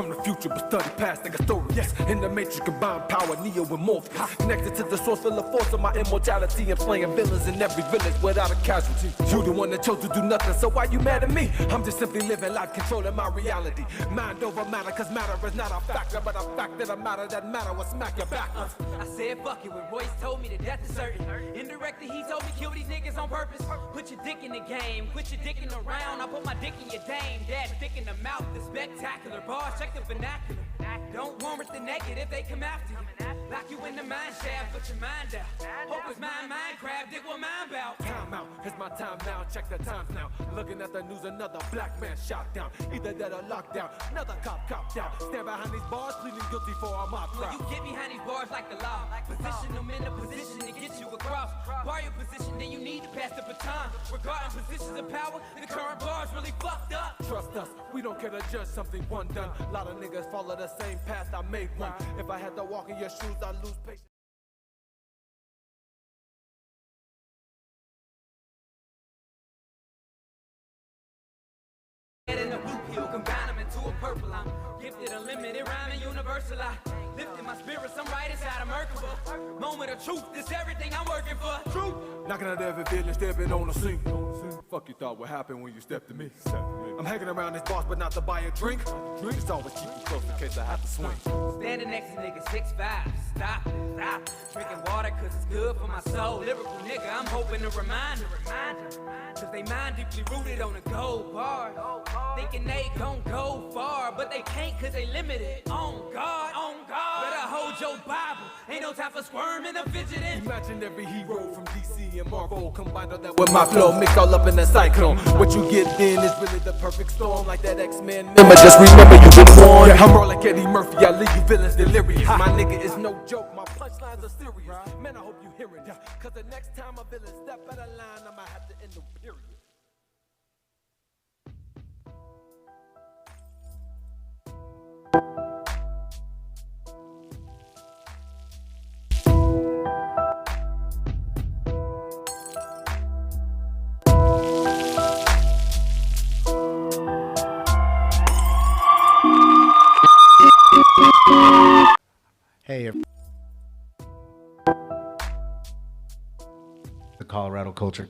from the future, but study past like a story. Yes, in the matrix, combined power, Neo and Morpheus. Connected to the source, full of force of my immortality. And playing villains in every village without a casualty. You the one that chose to do nothing, so why you mad at me? I'm just simply living life, controlling my reality. Mind over matter, cause matter is not a factor, but a fact that a matter that matter will smack your back. I said fuck it when Royce told me that death is certain. Indirectly he told me kill these niggas on purpose. Put your dick in the game, quit your dicking around. I put my dick in your dame, dad thick in the mouth. The spectacular bars, check the vernacular. Don't warrant the negative, they come after you. Lock you in the mine shaft, put your mind out. Hope it's Minecraft, dig what mine bout. Time out, it's my time now, check the times now. Looking at the news, another black man shot down. Either dead or locked down, another cop copped out. Stand behind these bars, pleading guilty for our mob crowd. When you get behind these bars like the law, position them in a position to get you across. Bar your position, then you need to pass the baton. Regarding positions of power, the current bar's really fucked up. Trust us, we don't care to judge something one done. A lot of niggas follow the same path, I made one. If I had to walk in your shoes, I'd lose patience. In a blue pill, combine them into a purple. I'm gifted, unlimited, rhyming, universal. I lifted my spirits, I'm right inside of Merkaba. Moment of truth, this everything I'm working for. Truth. Knocking at every village, stepping on the scene. Fuck you thought would happen when you stepped to me. I'm hanging around this boss, but not to buy a drink. Just always keep you close in case I have to swing. Standing next to niggas 6'5", stop, stop. Drinking water cause it's good for my soul. Lyrical nigga, I'm hoping to remind them. Cause they mind deeply rooted on the gold bar. Thinking they gon' go far, but they can't cause they limited. On God, better hold your Bible. Ain't no time for squirming or fidgeting. Imagine every hero from DC and Marvel combined all that with my flow, mixed all up in a cyclone. What you get then is really the perfect storm, like that X-Men member. Just remember you were born. Yeah, I'm more like Eddie Murphy, I leave you villains delirious. My nigga is no joke, my punchlines are serious. Man, I hope you hear it, cause the next time a villain step out of line, I'ma have to end the period. Hey, the Colorado culture.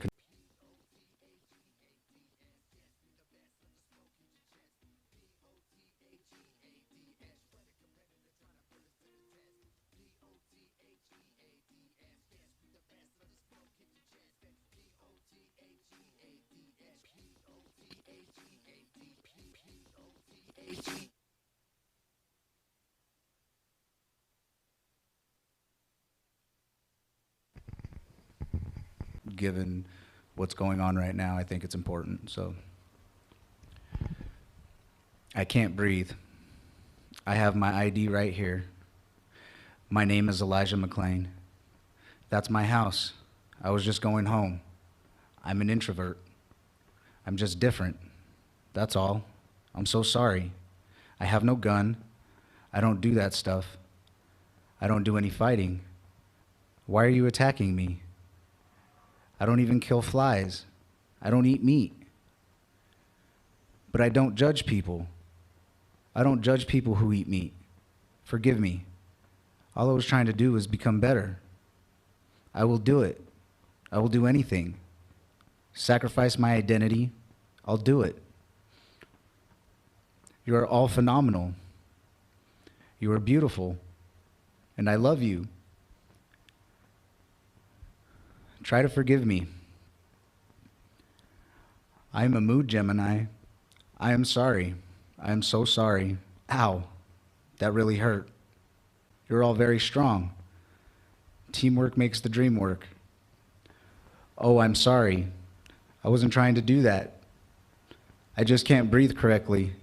Given what's going on right now, I think it's important. So I can't breathe. I have my ID right here. My name is Elijah McClain. That's my house. I was just going home. I'm an introvert. I'm just different. That's all. I'm so sorry. I have no gun. I don't do that stuff. I don't do any fighting. Why are you attacking me? I don't even kill flies. I don't eat meat. But I don't judge people. I don't judge people who eat meat. Forgive me. All I was trying to do was become better. I will do it. I will do anything. Sacrifice my identity. I'll do it. You are all phenomenal. You are beautiful. And I love you. Try to forgive me. I am a mood Gemini. I am sorry. I am so sorry. Ow, that really hurt. You're all very strong. Teamwork makes the dream work. Oh, I'm sorry. I wasn't trying to do that. I just can't breathe correctly.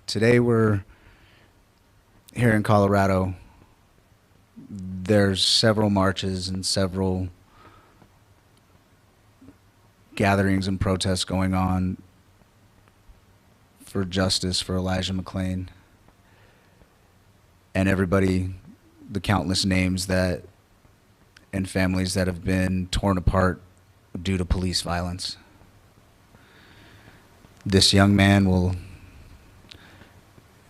Today we're here in Colorado. There's several marches and several gatherings and protests going on for justice for Elijah McClain and everybody, the countless names that and families that have been torn apart due to police violence. This young man will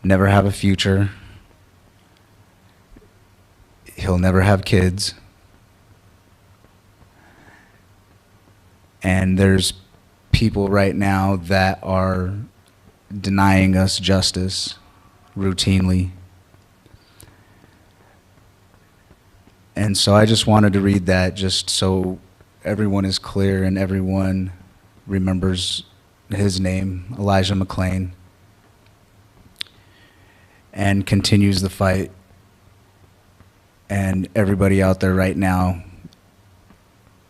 never have a future. He'll never have kids. And there's people right now that are denying us justice routinely. And so I just wanted to read that just so everyone is clear and everyone remembers his name, Elijah McClain, and continues the fight. And everybody out there right now,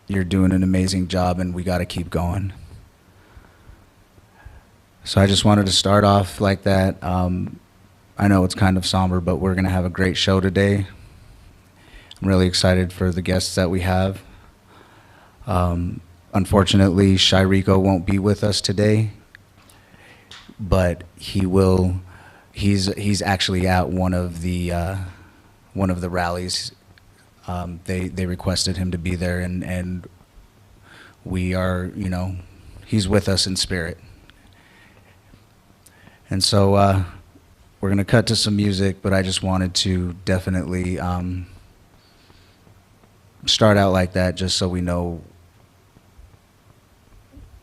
you're doing an amazing job, and we got to keep going. So I just wanted to start off like that. I know it's kind of somber, but we're going to have a great show today. I'm really excited for the guests that we have. Unfortunately, Shiriko won't be with us today, but he will. He's actually at one of the rallies. They requested him to be there, and we are, he's with us in spirit. And so we're gonna cut to some music, but I just wanted to definitely start out like that, just so we know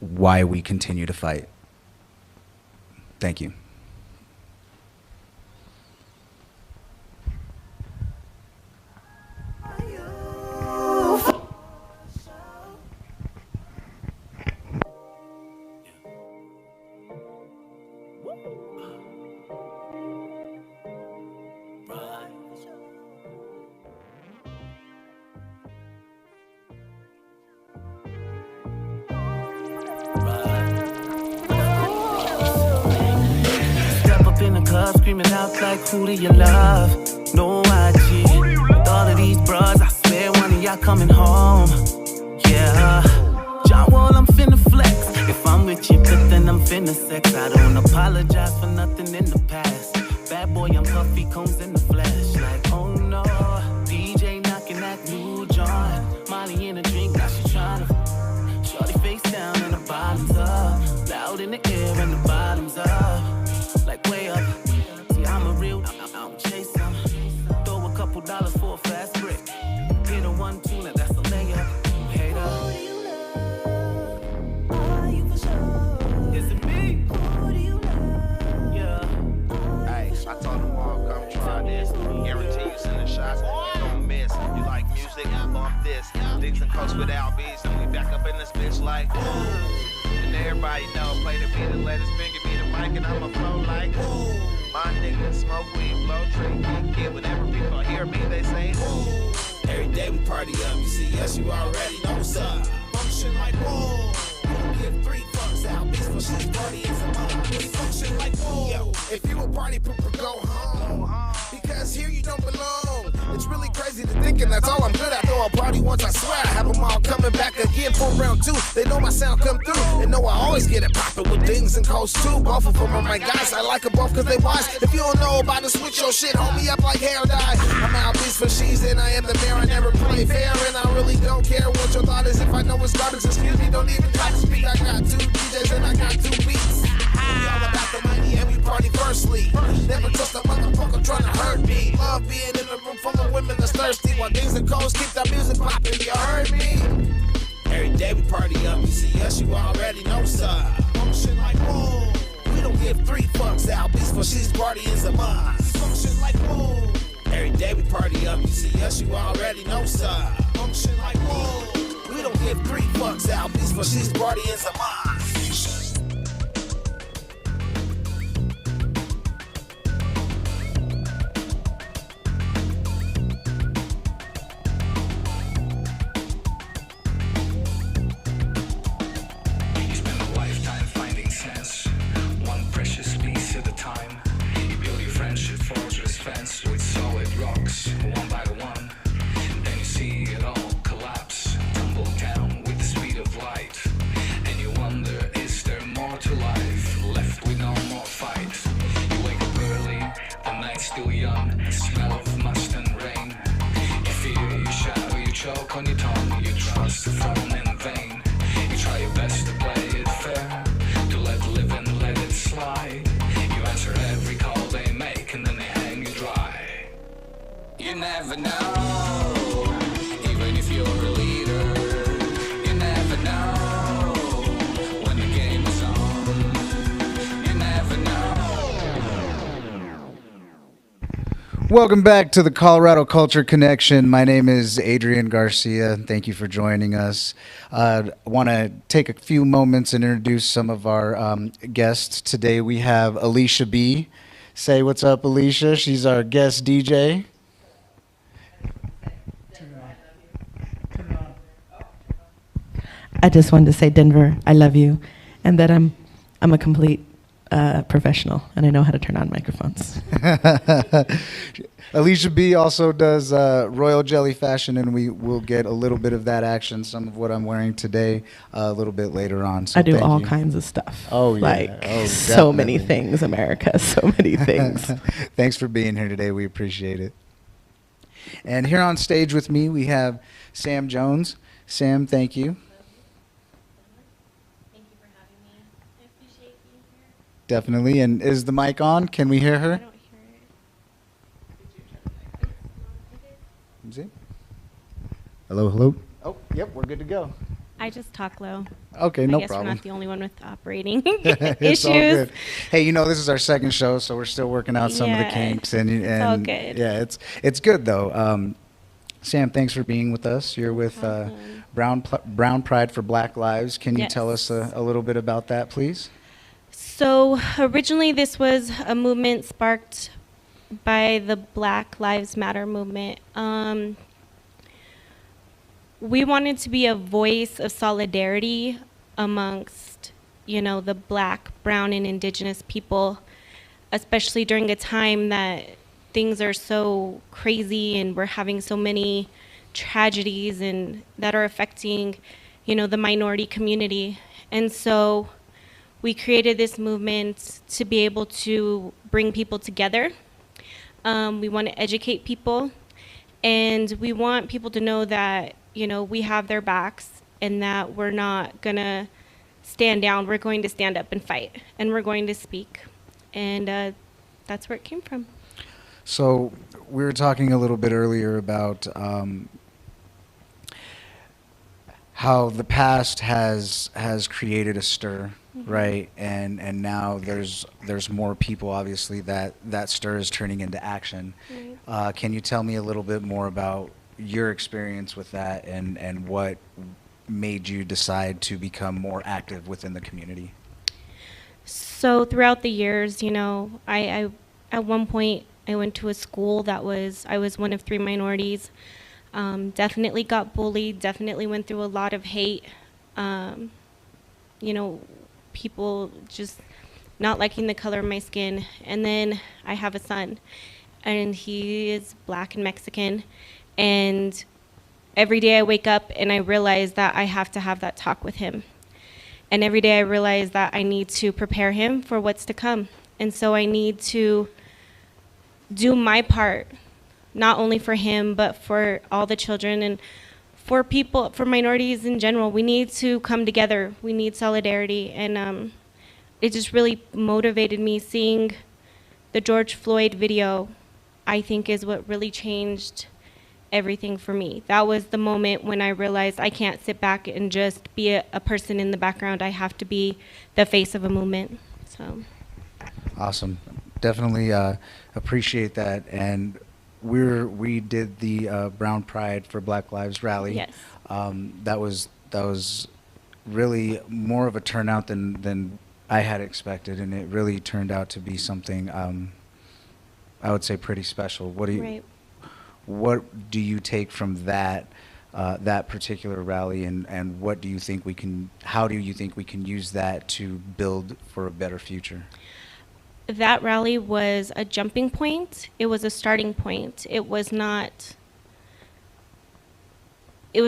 why we continue to fight. Thank you. Screaming out like, who do you love? No IG. With all of these bros, I swear one of y'all coming home. Yeah. John Wall, I'm finna flex. If I'm with you, but then I'm finna sex. I don't apologize for nothing in the past. Bad boy, I'm puffy combs in the flesh. Like, oh no. DJ knocking that new joint. Molly in a drink, now she tryna. Shorty face down and the bottoms up. Loud in the air and the bottoms up. Like way up. I'm a real, I don't chase them. Throw a couple dollars for a fast break. Hit a 1-2, now that's a layup. Hater. Who do you love? Are you for sure? Is it me? Who do you love? Yeah. Hey, I told them all, come try this. Guarantee you send the shots, you don't miss. You like music, bump this. Dicks and Coach with LBs, and we back up in this bitch like, ooh. And everybody know, play the beat and let his finger be the mic, and I'ma flow like, ooh. My niggas smoke weed, blow tree, get whenever people hear me, they say, ooh. Every day we party up, you see us, you already know what's up. Function like, whoa. We don't give 3 fucks out, bitch, for she's party is a mom. Function like, whoa. Yo, if you a party pooper, go home. Because here you don't belong. It's really crazy to thinking that's all I'm good at. Throw a party once, I swear I have them all coming back again for round 2. They know my sound come through, and know I always get it poppin' with things and coast too. Both of them are my guys, I like them both cause they wise. If you don't know about it, switch your shit, hold me up like hair dye. I'm out beast for she's and I am the mayor, I never play fair. And I really don't care what your thought is if I know it's garbage. Excuse me, don't even try to speak, I got 2 DJs and I got 2 beats. We all about the money and we party firstly. Never trust a motherfucker trying to hurt me. Love being in a room full of women that's thirsty. While things are cold, keep that music poppin', you heard me? Every day we party up, you see us, you already know what's up. Function like, whoa. We don't give 3 fucks out, beats for she's party is a must. Function like, whoa. Every day we party up, you see us, you already know what's up. Function like, whoa. We don't give 3 fucks out, beats for she's party is a must. Then you see it all collapse, tumble down with the speed of light. And you wonder on your tongue, you trust the phone in vain. You try your best to play it fair, to let live and let it slide. You answer every call they make and then they hang you dry. You never know, even if you're a leader. You never know when the game is on. You never know. Welcome back to the Colorado Culture Connection. My name is Adrian Garcia. Thank you for joining us. I want to take a few moments and introduce some of our guests. Today we have Alisha B. Say what's up, Alisha. She's our guest DJ. I just wanted to say, Denver, I love you, and that I'm a complete professional, and I know how to turn on microphones. Alisha B also does Royal Jelly Fashion, and we will get a little bit of that action, some of what I'm wearing today, a little bit later on. So I do all you. kinds of stuff. Oh, yeah. Like, so many things, America, so many things. Thanks for being here today. We appreciate it. And here on stage with me, we have Sam Jones. Sam, thank you. Thank you for having me. I appreciate being here. Definitely. And is the mic on? Can we hear I her? don't hear it. Let me see. Hello, hello. Oh, yep, we're good to go. I just talk low. Okay, no I guess problem. we're not the only one with operating It's all issues. good. Hey, you know, this is our second show, so we're still working out some of the Yeah, kinks, and it's all good. Yeah, it's good though. Sam, thanks for being with us. You're with Brown Pride for Black Lives. Can you tell us Yes. a little bit about that, please? So originally this was a movement sparked by the Black Lives Matter movement. We wanted to be a voice of solidarity amongst, the Black, brown, and indigenous people, especially during a time that things are so crazy and we're having so many tragedies and that are affecting, the minority community. And so we created this movement to be able to bring people together. We want to educate people, and we want people to know that, we have their backs and that we're not going to stand down. We're going to stand up and fight, and we're going to speak. And that's where it came from. So we were talking a little bit earlier about how the past has created a stir, right? And now there's more people, obviously, that stir is turning into action. Right. Can you tell me a little bit more about your experience with that and what made you decide to become more active within the community? So throughout the years, I at one point I went to a school I was one of 3 minorities. Definitely got bullied, definitely went through a lot of hate. People just not liking the color of my skin. And then I have a son, and he is Black and Mexican. And every day I wake up and I realize that I have to have that talk with him. And every day I realize that I need to prepare him for what's to come. And so I need to do my part, not only for him, but for all the children and for people, for minorities in general. We need to come together. We need solidarity. And it just really motivated me. Seeing the George Floyd video, I think, is what really changed everything for me. That was the moment when I realized I can't sit back and just be a person in the background. I have to be the face of a movement. So Awesome. Definitely appreciate that. And we did the Brown Pride for Black Lives rally. Yes. That was really more of a turnout than I had expected, and it really turned out to be something I would say pretty special. Right. What do you take from that particular rally, and what do you think how do you think we can use that to build for a better future? That rally was a jumping point. It was a starting point. It was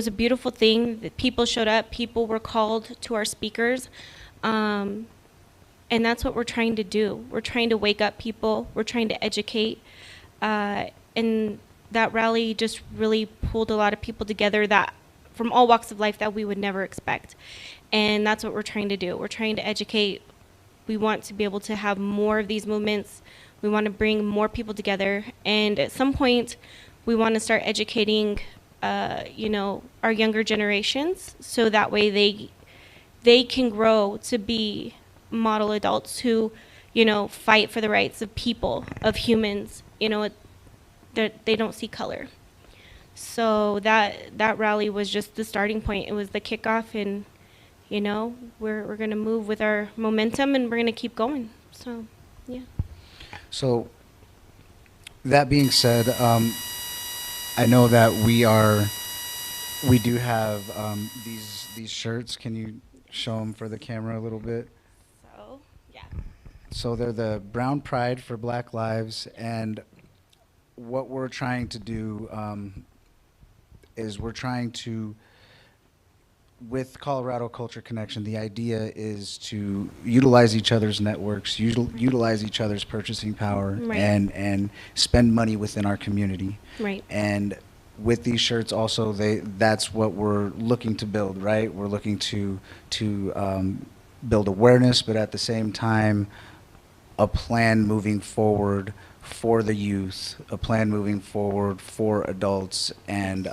a beautiful thing that people showed up. People were called to our speakers. And that's what we're trying to do. We're trying to wake up people. We're trying to educate. And that rally just really pulled a lot of people together that from all walks of life that we would never expect. And that's what we're trying to do. We're trying to educate. We want to be able to have more of these movements. We want to bring more people together. And at some point, we want to start educating, our younger generations, so that way they can grow to be model adults who, fight for the rights of people, of humans. They don't see color. So that rally was just the starting point. It was the kickoff, and we're gonna move with our momentum, and we're gonna keep going. So, yeah. So, that being said, I know that we do have these shirts. Can you show them for the camera a little bit? So, yeah. So they're the Brown Pride for Black Lives, and what we're trying to do is we're trying to, with Colorado Culture Connection, the idea is to utilize each other's networks, utilize each other's purchasing power, Right. and spend money within our community. Right. And with these shirts also, that's what we're looking to build, right? We're looking to build awareness, but at the same time, a plan moving forward for the youth, a plan moving forward for adults, and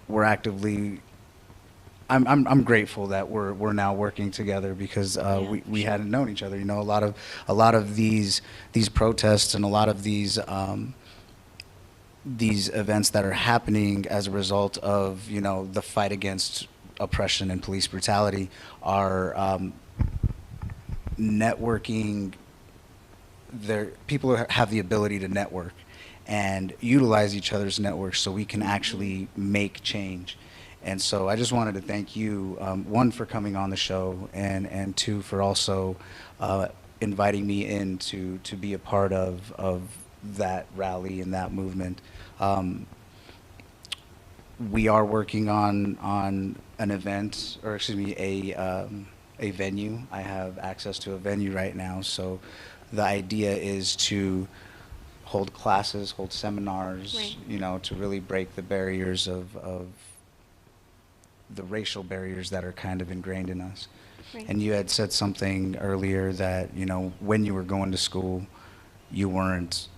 we're actively. I'm grateful that we're now working together, because we hadn't known each other. A lot of these protests and a lot of these events that are happening as a result of the fight against oppression and police brutality are networking. People have the ability to network and utilize each other's networks so we can actually make change. And so I just wanted to thank you, one, for coming on the show, and two, for also inviting me in to be a part of that rally and that movement. We are working on an event, or excuse me, a venue. I have access to a venue right now, so the idea is to hold classes, hold seminars, Right. To really break the barriers of the racial barriers that are kind of ingrained in us. Right. And you had said something earlier that, when you were going to school, you weren't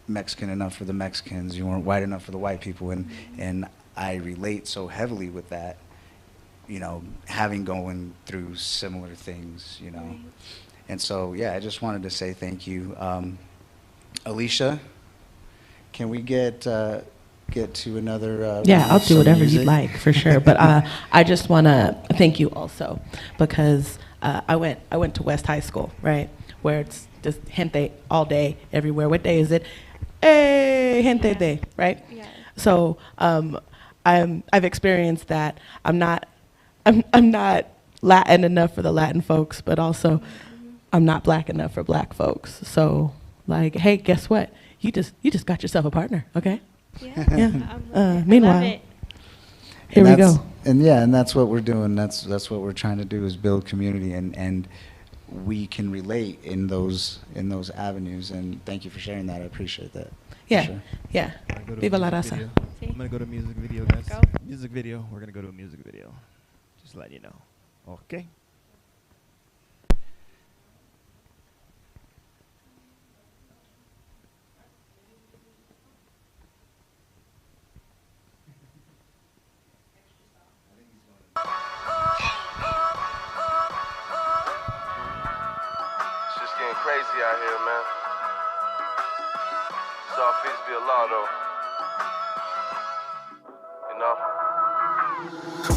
Mexican enough for the Mexicans, you weren't white enough for the white people, and I relate so heavily with that, having going through similar things, Right. And so, yeah, I just wanted to say thank you. Alicia, can we get to another Yeah, I'll do some whatever music? you'd like, for sure. But I just want to thank you also, because I went to West High School, right, where it's just gente all day, everywhere. What day is it? Hey, gente day, right? Yeah. So I've experienced that. I'm not Latin enough for the Latin folks, but also I'm not black enough for black folks. So, like, hey, guess what? You just got yourself a partner, okay? Yeah. Yeah. Meanwhile, I love it. here we go. And that's what we're doing. That's what we're trying to do, is build community, and we can relate in those avenues. And thank you for sharing that. I appreciate that. Yeah, For sure. yeah. Viva la raza. I'm gonna go to music video, guys. Go. Music video. We're gonna go to a music video. Just letting you know. Okay. It's just getting crazy out here, man. It's all fit to be a law, though. You know?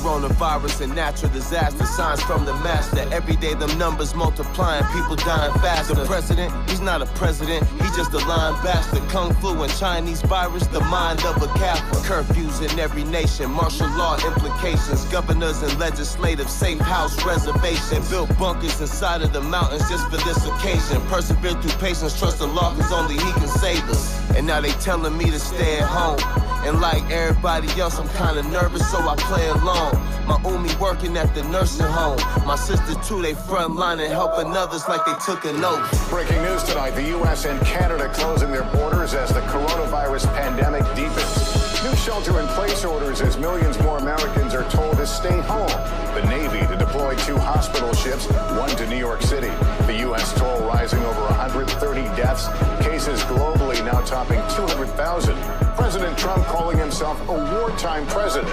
Coronavirus and natural disaster, signs from the master. Every day them numbers multiplying, people dying faster. The president, he's not a president, he's just a lying bastard. Kung Flu and Chinese virus, the mind of a Kappa. Curfews in every nation, martial law implications. Governors and legislative safe house reservation. Built bunkers inside of the mountains just for this occasion. Persevere through patience, trust the law cause only he can save us. And now they telling me to stay at home. And like everybody else, I'm kinda nervous, so I play along. My Umi working at the nursing home. My sister too, they front line and helping others like they took an oath. Breaking news tonight, the U.S. and Canada closing their borders as the coronavirus pandemic deepens. New shelter-in-place orders as millions more Americans are told to stay home. The Navy to deploy 2 hospital ships, one to New York City. The U.S. toll rising over 130 deaths. Cases globally now topping 200,000. President Trump calling himself a wartime president.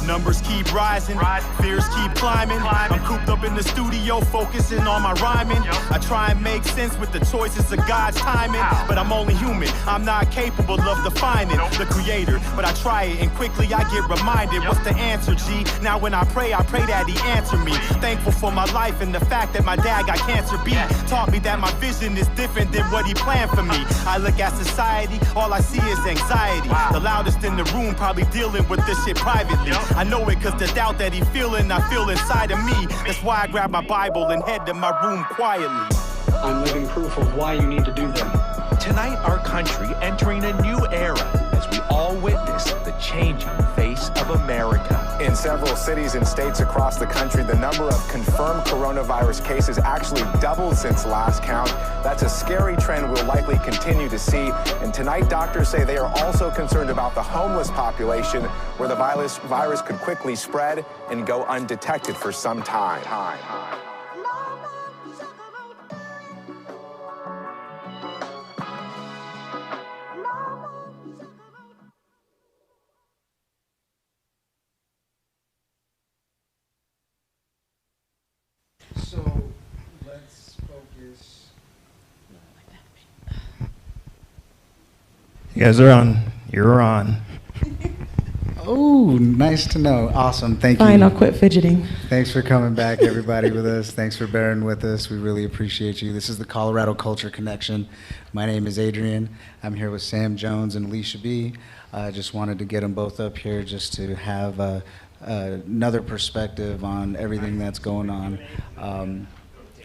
Numbers keep rising, fears keep climbing. I'm cooped up in the studio, focusing on my rhyming. I try and make sense with the choices of God's timing, but I'm only human. I'm not capable of defining the creator, but I try it and quickly I get reminded. What's the answer, G? Now when I pray that he answer me. Thankful for my life and the fact that my dad got cancer B. Taught me that my vision is different than what he planned for me. I look at society, all I see is anxiety. The loudest in the room probably dealing with this shit privately. I know it cause the doubt that he feeling, I feel inside of me. That's why I grab my Bible and head to my room quietly. I'm living proof of why you need to do that. Tonight, our country entering a new era as we all witness the changing face of America. In several cities and states across the country, the number of confirmed coronavirus cases actually doubled since last count. That's a scary trend we'll likely continue to see. And tonight, doctors say they are also concerned about the homeless population, where the virus could quickly spread and go undetected for some time. So let's focus. You guys are on. You're on. Oh, nice to know. Awesome. Thank you. Fine, I'll quit fidgeting. Thanks for coming back, everybody, with us. Thanks for bearing with us. We really appreciate you. This is the Colorado Culture Connection. My name is Adrian. I'm here with Sam Jones and Alisha B. I just wanted to get them both up here just to have another perspective on everything that's going on.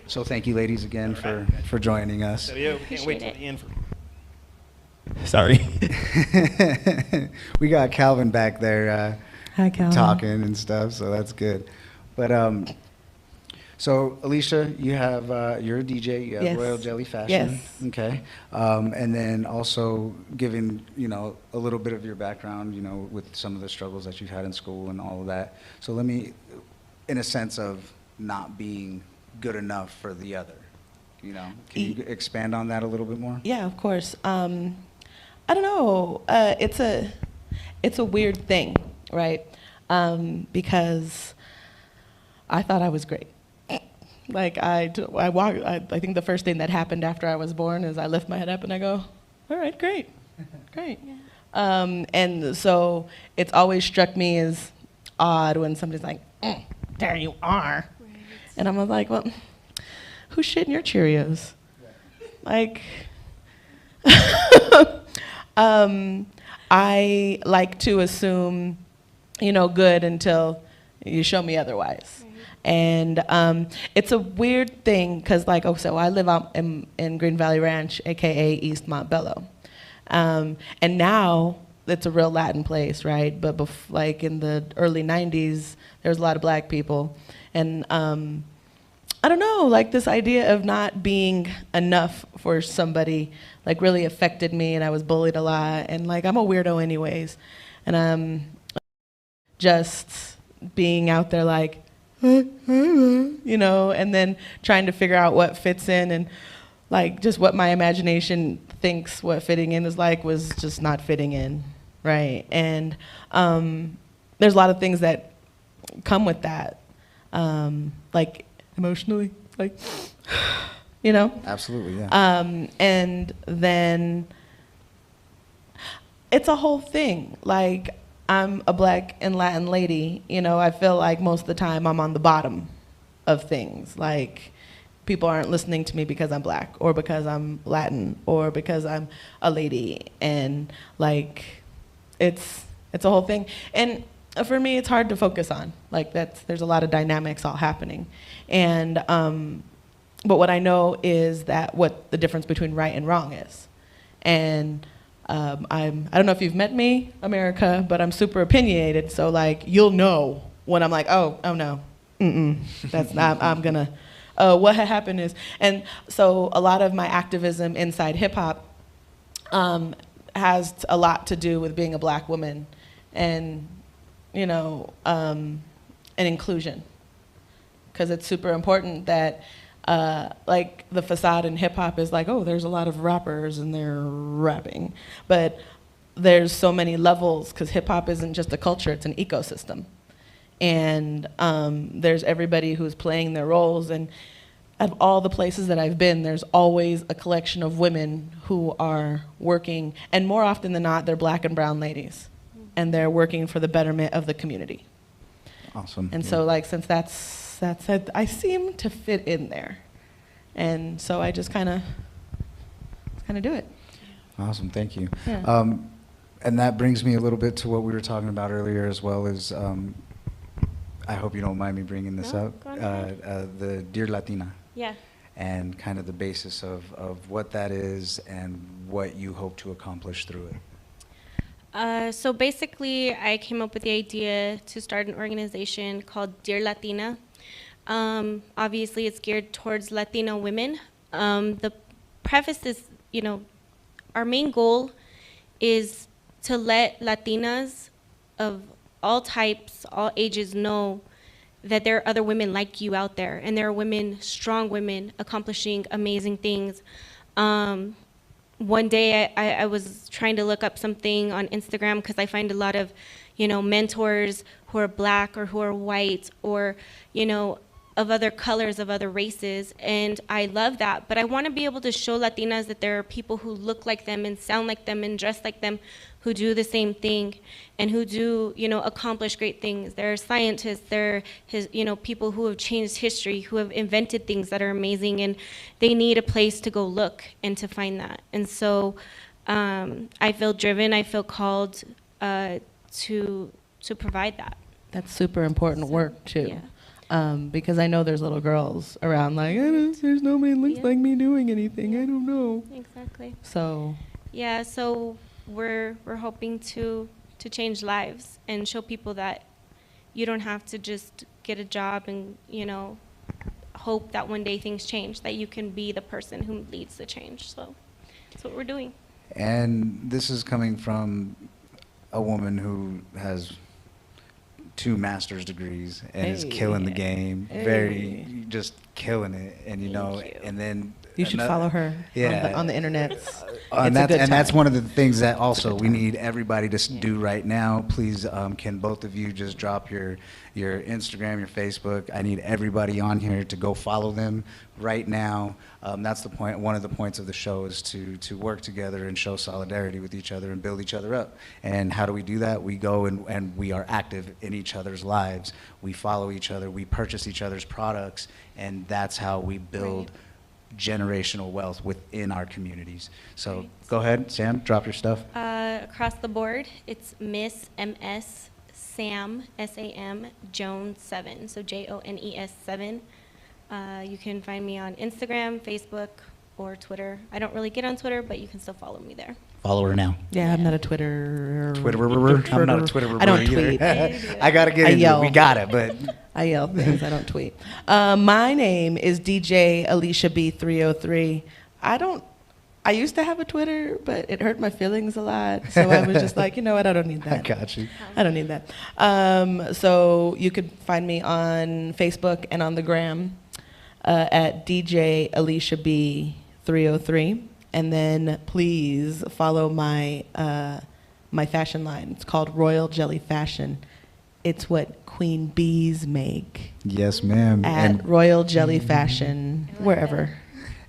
So thank you, ladies, again for joining us. Can't wait till the end. Sorry. We got Calvin back there Hi, Calvin. talking and stuff, so that's good. But so Alisha, you have you're a DJ. You have Yes. Royal Jelly Fashion. Yes. Okay. And then also giving a little bit of your background, with some of the struggles that you've had in school and all of that. So let me, in a sense of not being good enough for the other. Can you expand on that a little bit more? Yeah, of course. I don't know. It's a weird thing, right? Because I thought I was great. Like I think the first thing that happened after I was born is I lift my head up and I go, all right, great, great. Yeah. And so it's always struck me as odd when somebody's like, there you are. Right. And I'm like, well, who's shitting your Cheerios? Like, I like to assume, good until you show me otherwise. Right. And it's a weird thing because, so I live out in Green Valley Ranch, AKA East Montbello. And now it's a real Latin place, right? But in the early 90s, there was a lot of black people. And I don't know, this idea of not being enough for somebody, really affected me, and I was bullied a lot, and I'm a weirdo anyways. And just being out there and then trying to figure out what fits in, and just what my imagination thinks what fitting in is was just not fitting in, right? And there's a lot of things that come with that, emotionally, Absolutely, yeah. And then it's a whole thing. I'm a black and Latin lady, I feel like most of the time I'm on the bottom of things. People aren't listening to me because I'm black or because I'm Latin or because I'm a lady. And it's a whole thing. And for me, it's hard to focus on. There's a lot of dynamics all happening. And but what I know is that what the difference between right and wrong is. And I don't know if you've met me, America, but I'm super opinionated. So you'll know when I'm oh no, that's not, I'm gonna, what had happened is, and so a lot of my activism inside hip hop has a lot to do with being a black woman and, and inclusion. Because it's super important that, like, the facade in hip hop is like, oh, there's a lot of rappers and they're rapping. But there's so many levels, because hip hop isn't just a culture, it's an ecosystem. And there's everybody who's playing their roles. And of all the places that I've been, there's always a collection of women who are working, and more often than not, they're black and brown ladies. And they're working for the betterment of the community. Awesome. And so, like, since that's I seem to fit in there. And so I just kind of do it. Awesome, thank you. Yeah. And that brings me a little bit to what we were talking about earlier, as well as, I hope you don't mind me bringing this up, go ahead. the Dear Latina. Yeah. And kind of the basis of what that is and what you hope to accomplish through it. So basically, I came up with the idea to start an organization called Dear Latina. Obviously, it's geared towards Latino women. The preface is, our main goal is to let Latinas of all types, all ages know that there are other women like you out there, and there are women, strong women, accomplishing amazing things. One day I was trying to look up something on Instagram because I find a lot of, mentors who are black or who are white or, of other colors, of other races, and I love that. But I want to be able to show Latinas that there are people who look like them and sound like them and dress like them who do the same thing and who do, accomplish great things. There are scientists, there are people who have changed history, who have invented things that are amazing, and they need a place to go look and to find that. And so I feel driven, I feel called to provide that. That's super important work, too. Yeah. Because I know there's little girls around like, there's nobody who looks like me doing anything. I don't know. Exactly. So. Yeah, so we're hoping to change lives and show people that you don't have to just get a job and, hope that one day things change, that you can be the person who leads the change. So that's what we're doing. And this is coming from a woman who has 2 master's degrees and is killing the game, very just killing it, and and then you should follow her on the internet. And that's one of the things that also we need everybody to do right now. Please, can both of you just drop your Instagram, your Facebook? I need everybody on here to go follow them right now. That's the point. One of the points of the show is to work together and show solidarity with each other and build each other up. And how do we do that? We go and we are active in each other's lives. We follow each other. We purchase each other's products, and that's how we build generational wealth within our communities. So go ahead, Sam, drop your stuff. Across the board, it's Miss MS Sam, S-A-M, Jones 7, so Jones 7. You can find me on Instagram, Facebook, or Twitter. I don't really get on Twitter, but you can still follow me there. Follow her now. Yeah, I'm not a Twitter. I'm not a Twitter. I don't either. tweet. I gotta get into it. We got it, but I yell things. I don't tweet. My name is DJ Alisha B 303. I used to have a Twitter, but it hurt my feelings a lot. So I was just like, you know what? I don't need that. I got you. I don't need that. So you could find me on Facebook and on the gram at DJ Alisha B 303. And then please follow my my fashion line. It's called Royal Jelly Fashion. It's what queen bees make. Yes, ma'am. At Royal Jelly Fashion, wherever.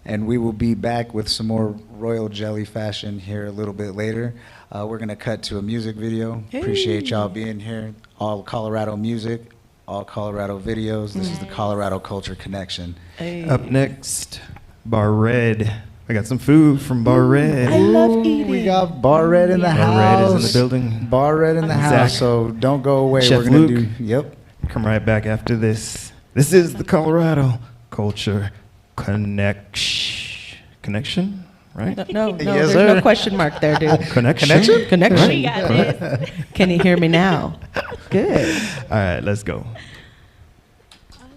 And we will be back with some more Royal Jelly Fashion here a little bit later. We're going to cut to a music video. Hey. Appreciate y'all being here. All Colorado music, all Colorado videos. This is the Colorado Culture Connection. Hey. Up next, Bar Red. I got some food from Bar Red. I love eating. We got Bar Red in the house. Bar Red is in the building. Bar Red in the house, Zach. so don't go away. Chef We're gonna Luke. Yep. Come right back after this. This is the Colorado Culture Connection, right? No, Yes, there's sir. no question mark there, dude. Connection? Connection. We got this. Can you hear me now? Good. All right, let's go. Awesome.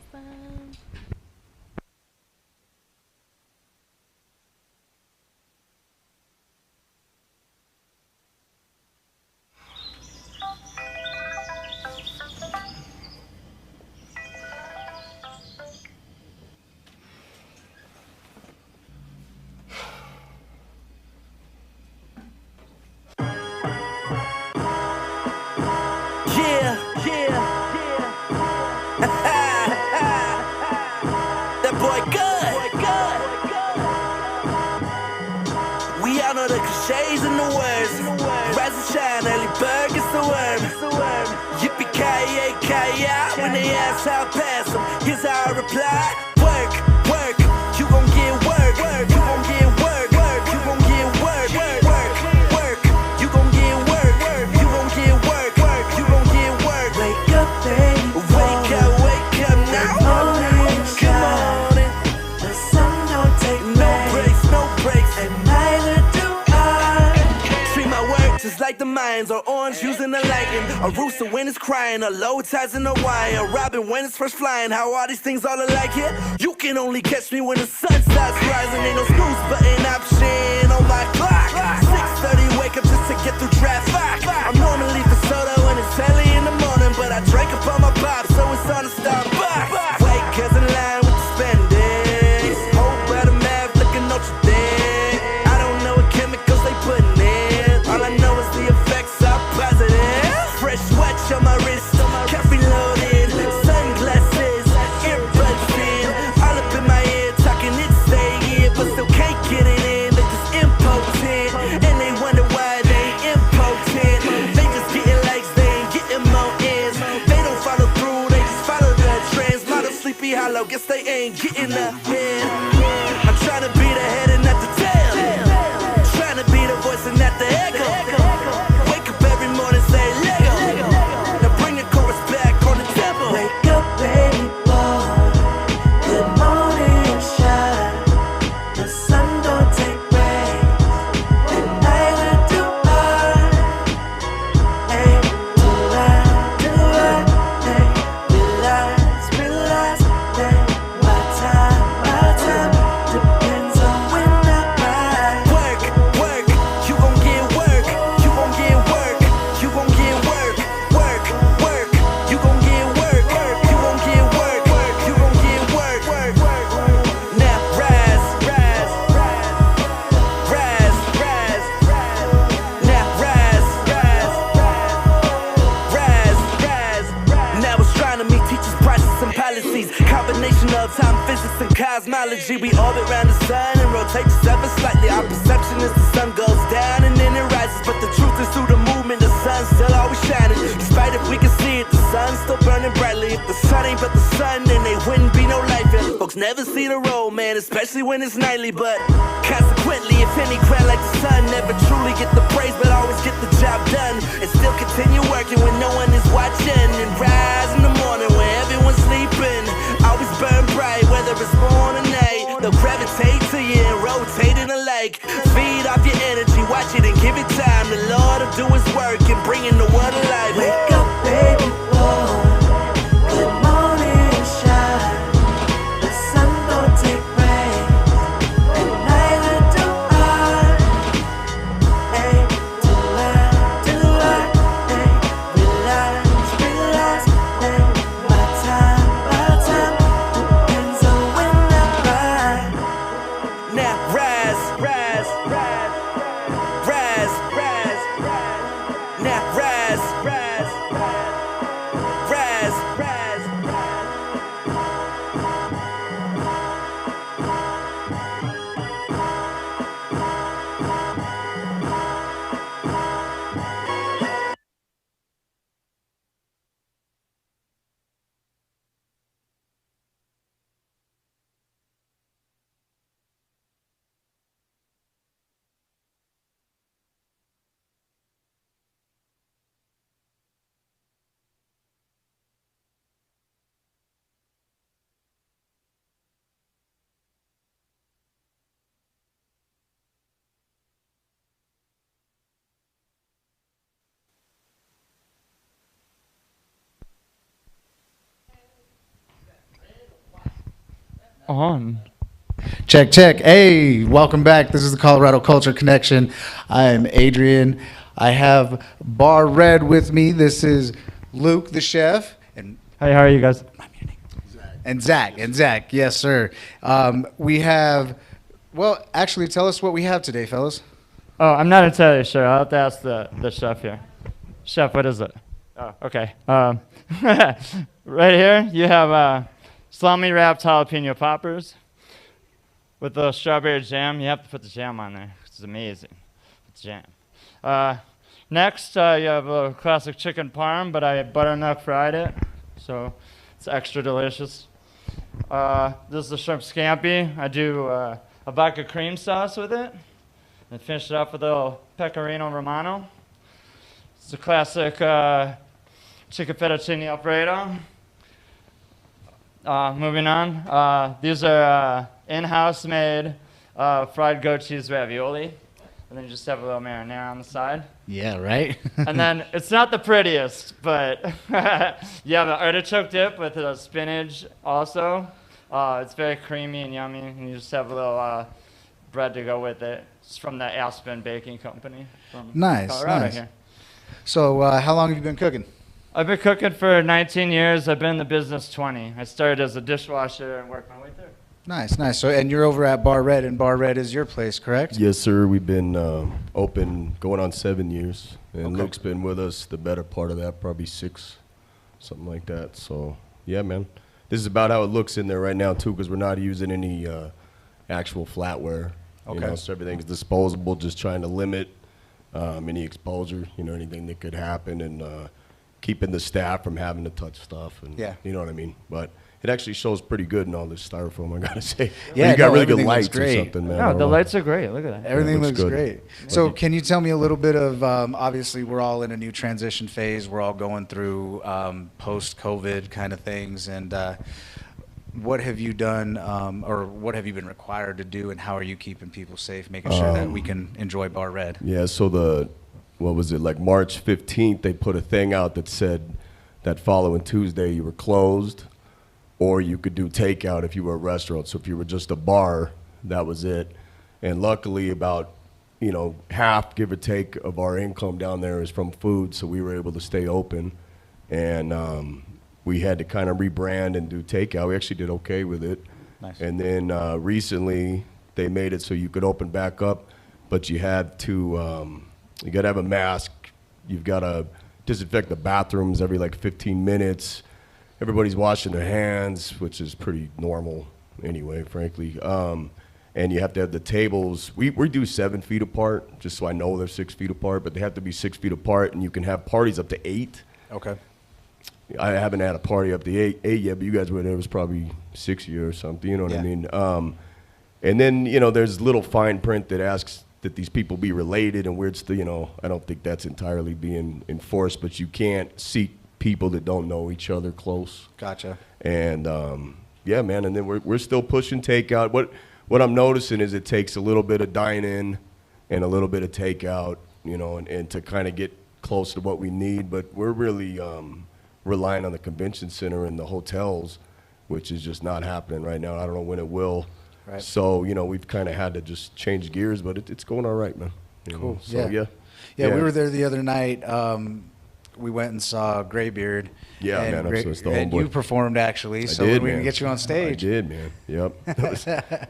shades in the words. Rise and shine, early bird gets the worm. Yippee-ki-yay-ki-yay, when they ask how I pass them, here's how I reply. Work, work, you gon' get work. You gon' get work, you gon' get work. Work, work, you gon' get work. You gon' get work, you gon' get work. Wake up, baby. Wake up now. Come on in. The sun don't take no breaks, and neither do I. Treat my work just like the mines, or orange using the lightning, a rooster when it's crying, a low tides in the wire, a robin when it's first flying. How are these things all alike here? You can only catch me when the sun starts rising. Ain't no snooze button option on my clock. 6:30 wake up just to get through traffic. I'm normally for soda when it's early in the morning, but I drank up all my pop, so it's on the Starbucks. White cause in line with the spending. Whole bad of math looking Notre Dame. I don't know what chemicals they putting in. All I know is the effects are positive. Fresh watch on my wrist, caffeine loaded, sunglasses, earbuds in, all up in my ear talking it stay here, but still can't get it in. They just impotent, and they wonder why they ain't impotent. They just getting likes, they ain't getting more ends. They don't follow through, they just follow the trends. Model sleepy hollow, guess they ain't getting ahead. I'm trying to be the head and not the tail, trying to be the voice and not the echo. Wake up every morning, say Lego. Now bring the chorus back on the tempo. Wake up, baby boy. Good morning, shine. The sun don't take rain, and neither do I. Hey, do I? Hey, realize, hey, my time depends on when I ride. Work, work, you gon' get work. You gon' get work. You gon' get work. Work, work, you gon' get work. You gon' get work. You gon' get work. Now rise, rise, rise, rise. Now rise, rise, rise, rise. Now it's trying to meet teachers' prices and policies. Combination of time, physics, and cosmology. We orbit around the sun and rotate just ever slightly. Our perception is the sun goes down and then it rises, but the truth is through the movement, the sun's still always shining. Despite if we can see it, the sun's still burning brightly. If the sun ain't but the sun, then there wouldn't be no life here. Folks never see the road, man, especially when it's nightly. But consequently, if any crowd like the sun never truly get the praise, but always get the job done, and still continue working when no one is watching, and rise in the morning when everyone's sleeping. Always burn bright, whether it's morning or night. They'll gravitate to you and rotate it alike. Feed off your energy, watch it and give it time. The Lord will do his work and bringing the world alive. Wake up, baby boy. Good morning, shine. The sun don't take rain, and neither do I. Hey, do I? Hey, realize, hey, my time depends on when I ride. Now rise, rise, rise, rise, rise. Now rise, rise, rise, rise. On. Check, check. Hey, welcome back. This is the Colorado Culture Connection. I'm Adrian. I have Bar Red with me. This is Luke, the chef. And Hey, how are you guys? and Zach. Yes, sir. We have, well, actually, tell us what we have today, fellas. Oh, I'm not entirely sure. I'll have to ask the chef here. Chef, what is it? Oh, okay. Right here, you have salami wrapped jalapeno poppers with the strawberry jam. You have to put the jam on there. It's amazing. Jam. Next, you have a classic chicken parm, but I butternut fried it, so it's extra delicious. This is the shrimp scampi. I do a vodka cream sauce with it, and finish it up with a little pecorino romano. It's a classic chicken fettuccine alfredo. Moving on, these are in-house made fried goat cheese ravioli. And then you just have a little marinara on the side. Yeah, right? And then it's not the prettiest, but you have an artichoke dip with a spinach also. It's very creamy and yummy, and you just have a little bread to go with it. It's from the Aspen Baking Company from Colorado Nice. here. So how long have you been cooking? I've been cooking for 19 years. I've been in the business 20. I started as a dishwasher and worked my way through. Nice. So, and you're over at Bar Red, and Bar Red is your place, correct? Yes, sir. We've been open going on 7 years, and Okay. Luke's been with us the better part of that, probably 6, something like that. So, yeah, man. This is about how it looks in there right now, too, because we're not using any actual flatware. You Okay. know, so everything's disposable, just trying to limit any exposure, anything that could happen, and keeping the staff from having to touch stuff. And, Yeah. You know what I mean? But it actually shows pretty good in all this styrofoam, I gotta say. Yeah, you got no, really good everything looks lights or great. something, man. I No, don't the know. lights are great. Look at that. Everything looks looks good. great. So can you tell me a little bit of, obviously we're all in a new transition phase. We're all going through post-COVID kind of things. And what have you done or what have you been required to do, and how are you keeping people safe, making sure that we can enjoy Bar Red? Yeah, so what was it, like March 15th, they put a thing out that said that following Tuesday you were closed, or you could do takeout if you were a restaurant. So if you were just a bar, that was it. And luckily about, half, give or take, of our income down there is from food, so we were able to stay open. And we had to kind of rebrand and do takeout. We actually did okay with it. Nice. And then recently they made it so you could open back up, but you had to, you got to have a mask. You've got to disinfect the bathrooms every like 15 minutes. Everybody's washing their hands, which is pretty normal anyway, frankly. And you have to have the tables. We do 7 feet apart, just so I know they're 6 feet apart, but they have to be 6 feet apart, and you can have parties up to 8. Okay. I haven't had a party up to 8 yet, but you guys were there. It was probably 6 years or something, you know what I mean? And then, there's little fine print that asks that these people be related, and weird stuff, I don't think that's entirely being enforced, but you can't seat people that don't know each other close. Gotcha. And yeah, man, and then we're still pushing takeout. What I'm noticing is it takes a little bit of dine-in and a little bit of takeout, and to kind of get close to what we need, but we're really relying on the convention center and the hotels, which is just not happening right now. I don't know when it will. Right. So, we've kind of had to just change gears, but it's going all right, man. Cool. So, yeah. Yeah, we were there the other night. We went and saw Graybeard. Yeah, and man, it's the and homeboy. you performed actually, so did, we man. can get you on stage. I did, man. Yep.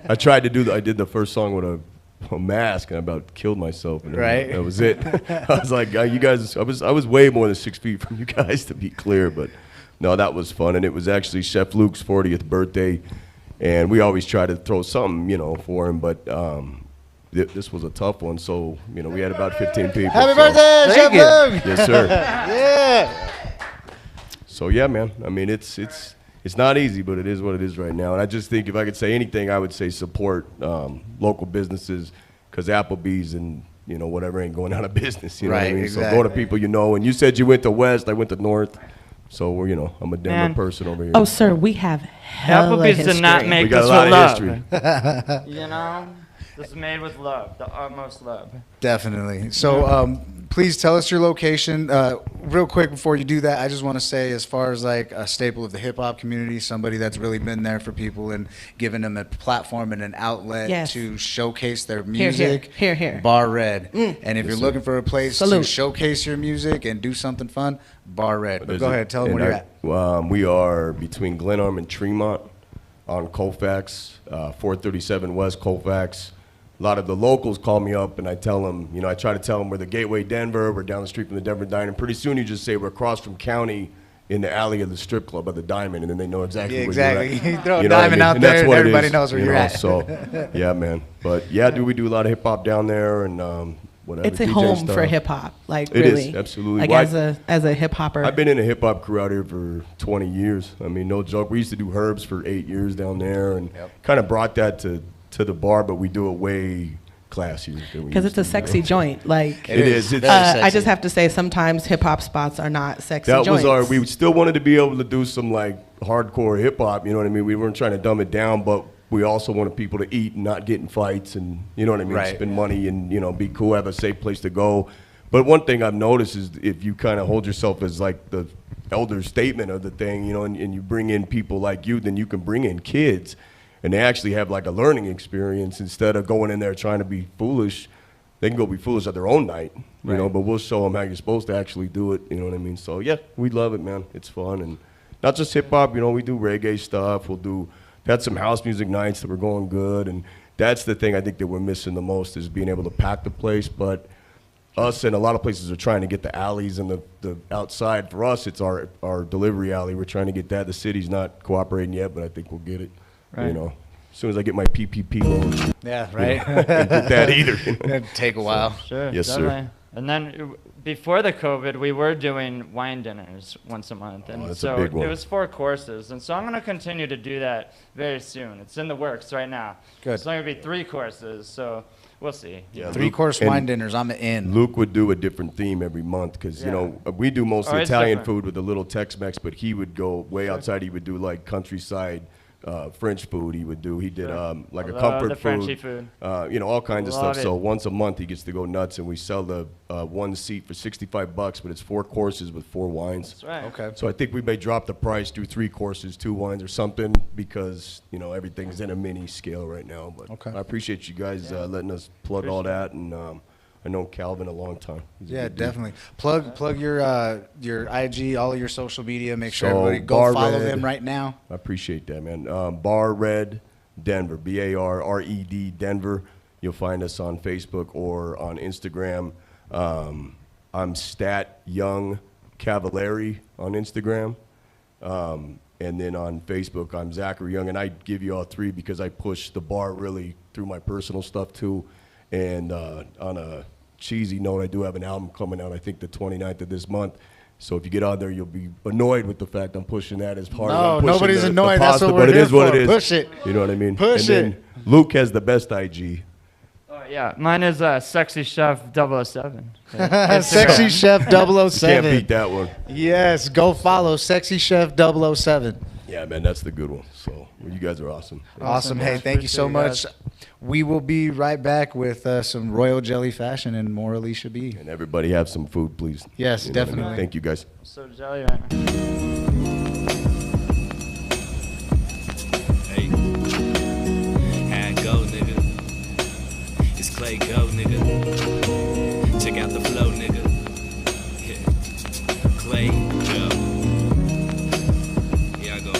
I tried to do I did the first song with a mask, and I about killed myself. And Right. That was it. I was like, you guys, I was way more than 6 feet from you guys, to be clear, but no, that was fun. And it was actually Chef Luke's 40th birthday, and we always try to throw something, for him, but this was a tough one. So, we had about 15 people. Happy so. birthday, Chef Luke! Yes, sir. Yeah. So yeah, man. I mean, it's not easy, but it is what it is right now. And I just think if I could say anything, I would say support local businesses, because Applebee's and whatever ain't going out of business. You know what I Right, mean? exactly. So go to people you know. And you said you went to West, I went to North. So we're I'm a Denver Man. person over here. Oh, sir, we have hella Applebee's history. did not make We got this a lot with of love. history. This is made with love, the utmost love. Definitely. So please tell us your location. Real quick before you do that, I just want to say, as far as like a staple of the hip hop community, somebody that's really been there for people and given them a platform and an outlet Yes. to showcase their Here, music. here. Bar Red. Mm. And if Yes, you're sir. looking for a place to Salute. showcase your music and do something fun, Bar Red. But There's go a- ahead, tell them and where you're at. We are between Glenarm and Tremont on Colfax, 437 West Colfax. A lot of the locals call me up, and I tell them, I try to tell them we're the Gateway Denver, we're down the street from the Denver Diner. Pretty soon you just say we're across from County in the alley of the strip club of the Diamond, and then they know exactly Yeah, where exactly. you're at. You throw a know what I diamond mean? out And that's there, what and it everybody is, knows where you're at. So, yeah, man. But yeah, we do a lot of hip hop down there, and whatever. It's a DJ home stuff. for hip hop, like It really. is, absolutely. Like Well, as a hip hopper. I've been in a hip hop crew out here for 20 years. I mean, no joke. We used to do Herbs for 8 years down there, and kind of brought that to the bar, but we do it way classier. Because it's a sexy joint. Like it is. It's I just have to say, sometimes hip hop spots are not sexy that joints. was we still wanted to be able to do some like hardcore hip hop, you know what I mean? We weren't trying to dumb it down, but we also wanted people to eat and not get in fights and, you know what I mean, Right. spend money and, you know, be cool, have a safe place to go. But one thing I've noticed is if you kind of hold yourself as like the elder statement of the thing, you know, and you bring in people like you, then you can bring in kids and they actually have like a learning experience instead of going in there trying to be foolish. They can go be foolish at their own night, you know, but we'll show them how you're supposed to actually do it, you know what I mean? So yeah, we love it, man. It's fun. And not just hip hop, you know, we do reggae stuff. We've had some house music nights that were going good. And that's the thing I think that we're missing the most is being able to pack the place. But us and a lot of places are trying to get the alleys and the outside. For us, it's our delivery alley. We're trying to get that. The city's not cooperating yet, but I think we'll get it, you know. As soon as I get my PPP loan. Yeah, right. You know, I can't get that either. It'd take a while. Sure. Yes, definitely. sir. And then before the COVID, we were doing wine dinners once a month. And that's so a big one. it was 4 courses. And so I'm going to continue to do that very soon. It's in the works right now. Good. It's only going to be 3 courses. So we'll see. Yeah, 3-course wine dinners, I'm in. Luke would do a different theme every month because, you know, we do mostly it's Italian different. food with a little Tex-Mex, but he would go way outside. He would do like countryside French food. He did like a Love comfort the food, Frenchy food. you know, all kinds of Love stuff. So it. once a month he gets to go nuts, and we sell the one seat for $65, but it's 4 courses with 4 wines. That's right. Okay. So I think we may drop the price, do 3 courses, 2 wines or something, because, you know, everything's in a mini scale right now. But Okay. I appreciate you guys letting us plug all that, and I know Calvin a long time. He's a Yeah, good dude. definitely. Plug your IG, all of your social media. Make sure So, everybody go Bar follow Red, them right now. I appreciate that, man. Bar Red Denver, BARRED Denver. You'll find us on Facebook or on Instagram. I'm Stat Young Cavallari on Instagram. And then on Facebook, I'm Zachary Young. And I give you all 3 because I push the bar really through my personal stuff too. And on a cheesy note, I do have an album coming out, I think the 29th of this month. So if you get out there, you'll be annoyed with the fact I'm pushing that as hard as I'm pushing nobody's the annoyed. That's pasta, what we're but it here is what for. it is. Push it. You know what I mean? Push and it. Then Luke has the best IG. Oh, yeah. Mine is Sexy Chef 007. Sexy Chef 007. Can't beat that one. Yes, go follow Sexy Chef 007. Yeah, man, that's the good one. So you guys are awesome. Awesome. Hey, thank you so much. We will be right back with some Royal Jelly Fashion and more Alisha B. And everybody have some food, please. Yes, You know what I mean? definitely. Thank you, guys. I'm so jelly right now. Hey, hand go, nigga. It's Clay go, nigga. Check out the flow, nigga. Yeah. Clay go. Here I go.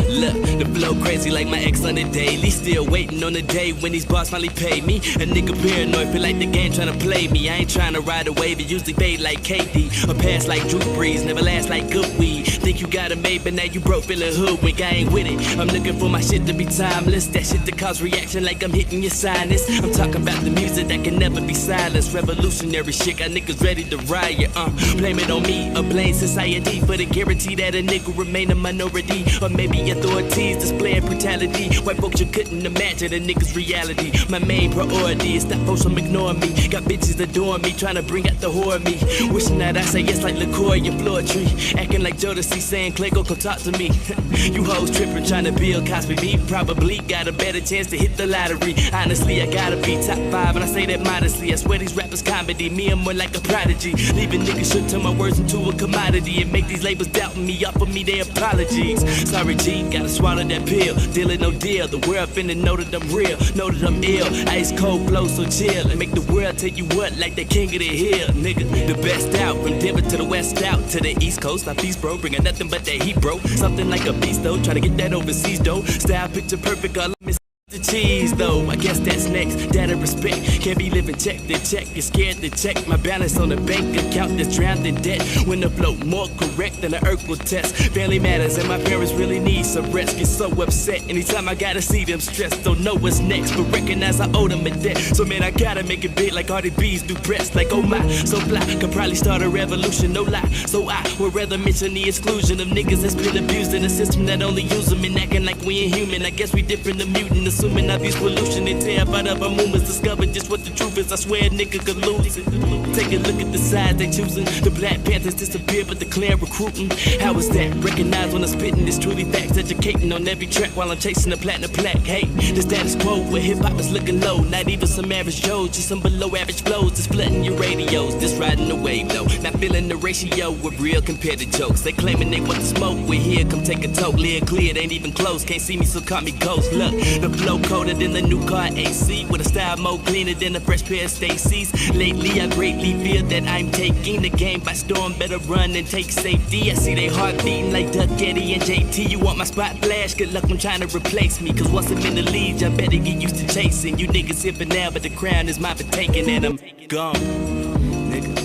Look, the flow crazy like my ex on the daily. Still waiting on the day when these bars finally pay me. A nigga paranoid, feel like the game tryna play me. I ain't tryna ride a wave, it usually fade like KD. Or pass like Drew Brees, never last like good weed. Think you got it made, but now you broke, feeling hoodwink. I ain't with it. I'm looking for my shit to be timeless. That shit to cause reaction like I'm hitting your sinus. I'm talking about the music that can never be silenced. Revolutionary shit, got niggas ready to riot. Blame it on me, or blame society for the guarantee that a nigga remain a minority. Or maybe authorities displaying brutality. White folks, you couldn't imagine a nigga's reality. My main priority is stop folks from ignoring me. Got bitches adoring me, trying to bring out the whore in me. Wishing that I say yes like LaCroix, your floor tree. Acting like Jodeci saying, Clay, go come talk to me. You hoes tripping, trying to build Cosby. Me probably got a better chance to hit the lottery. Honestly, I gotta be top 5, and I say that modestly. I swear these rappers comedy, me I'm more like a prodigy. Leaving niggas shook, turn my words into a commodity. And make these labels doubting me, offer me their apologies. Sorry G, gotta swallow that pill. Deal or no deal, the world finna know that I'm real. Know that I'm ill, ice cold flow so chill. And make the world tell you what, like the king of the hill. Nigga, the best out, from Denver to the west out to the east coast. I'm beast bro, bringing nothing but that heat bro. Something like a beast though, trying to get that overseas though. Style picture perfect, all I miss The cheese though, I guess that's next. Data respect, can't be living check to check. You're scared to check my balance on the bank account that's drowned in debt. When the flow more correct than the earth will test. Family matters and my parents really need some rest. Get so upset anytime I gotta see them stressed. Don't know what's next, but recognize I owe them a debt. So man, I gotta make it big like Cardi B's do breasts. Like oh my, so fly, could probably start a revolution, no lie. So I would rather mention the exclusion of niggas that's been abused in a system that only use them and acting like we ain't human. I guess we different than mutant. Assuming I use pollution and terrified of our movements. Discover just what the truth is. I swear a nigga could lose it. Take a look at the sides they choosing. The Black Panthers disappear but declare recruiting. How is that? Recognize when I'm spitting. It's truly facts. Educating on every track while I'm chasing the platinum plaque. Hey, the status quo where hip hop is looking low. Not even some average Joes, just some below average flows. Just flooding your radios, just riding the wave though. Not feeling the ratio with real compared to jokes. They claiming they want the smoke. We're here, come take a toke. Live clear, it ain't even close. Can't see me, so call me ghost. Look, the flow colder than the new car AC, with a style more cleaner than a fresh pair of Stacy's. Lately, I greatly feel that I'm taking the game by storm. Better run and take safety. I see they heart beating like Duck Eddie and JT. You want my spot flash? Good luck when trying to replace me. Cause once I'm in the lead, I better get used to chasing. You niggas here for now, but the crown is mine for taking, and I'm gone. Nigga.